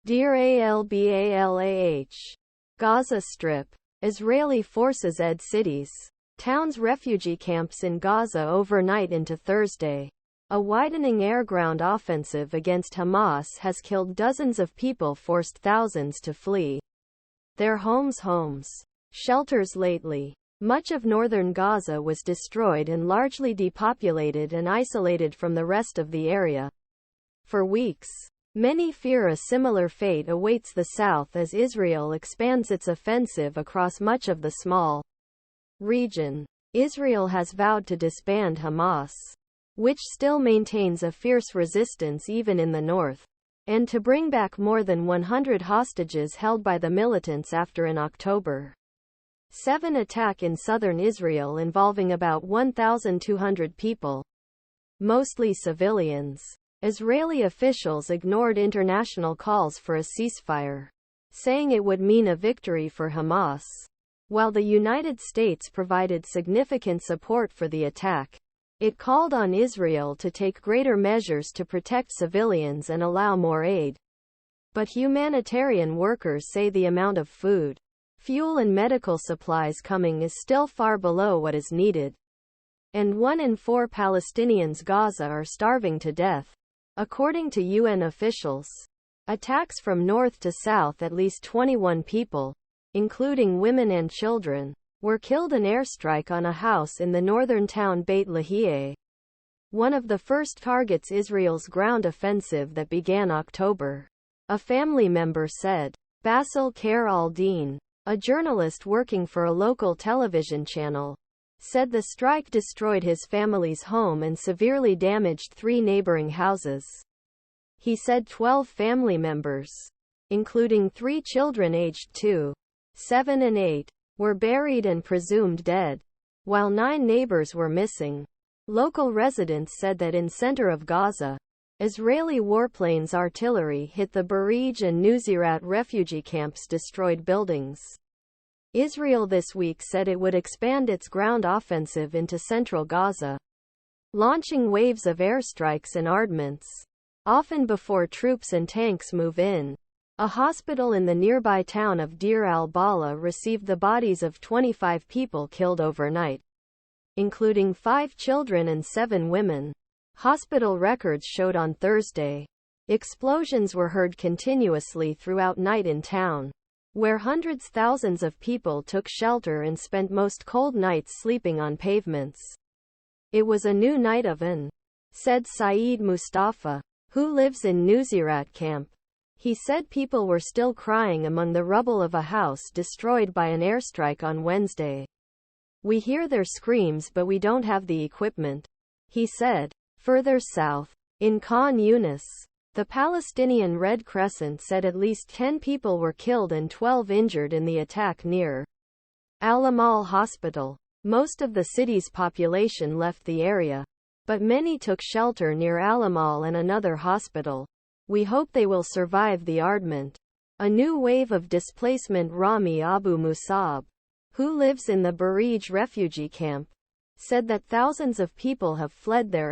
Deir al-Balah. Gaza Strip. Israeli forces ed cities, towns refugee camps in Gaza overnight into Thursday. A widening air-ground offensive against Hamas has killed dozens of people, forced thousands to flee their homes. Shelters lately. Much of northern Gaza was destroyed and largely depopulated and isolated from the rest of the area. For weeks, many fear a similar fate awaits the south as Israel expands its offensive across much of the small region. Israel has vowed to disband Hamas, which still maintains a fierce resistance even in the north, and to bring back more than 100 hostages held by the militants after an October 7 attack in southern Israel involving about 1,200 people, mostly civilians. Israeli officials ignored international calls for a ceasefire, saying it would mean a victory for Hamas. While the United States provided significant support for the attack, it called on Israel to take greater measures to protect civilians and allow more aid. But humanitarian workers say the amount of food, fuel and medical supplies coming is still far below what is needed. And 1 in 4 Palestinians in Gaza are starving to death, according to UN officials. Attacks from north to south, at least 21 people, including women and children, were killed in airstrike on a house in the northern town Beit Lahia, one of the first targets Israel's ground offensive that began October. A family member said. Basil Khair al-Din, a journalist working for a local television channel, said the strike destroyed his family's home and severely damaged 3 neighboring houses. He said 12 family members, including 3 children aged 2, 7 and 8, were buried and presumed dead, while 9 neighbors were missing. Local residents said that in center of Gaza, Israeli warplanes' artillery hit the Barij and Nuzirat refugee camps, destroyed buildings. Israel this week said it would expand its ground offensive into central Gaza, launching waves of airstrikes and armaments, often before troops and tanks move in. A hospital in the nearby town of Deir al-Balah received the bodies of 25 people killed overnight, including 5 children and 7 women. Hospital records showed on Thursday. Explosions were heard continuously throughout night in town, where thousands of people took shelter and spent most cold nights sleeping on pavements. It was a new night of an, said Saeed Mustafa, who lives in Nuzirat camp. He said people were still crying among the rubble of a house destroyed by an airstrike on Wednesday. We hear their screams, but we don't have the equipment, he said. Further south, in Khan Yunis, the Palestinian Red Crescent said at least 10 people were killed and 12 injured in the attack near Al-Amal Hospital. Most of the city's population left the area, but many took shelter near Al-Amal and another hospital. We hope they will survive the bombardment. A new wave of displacement. Rami Abu Musab, who lives in the Barij refugee camp, said that thousands of people have fled their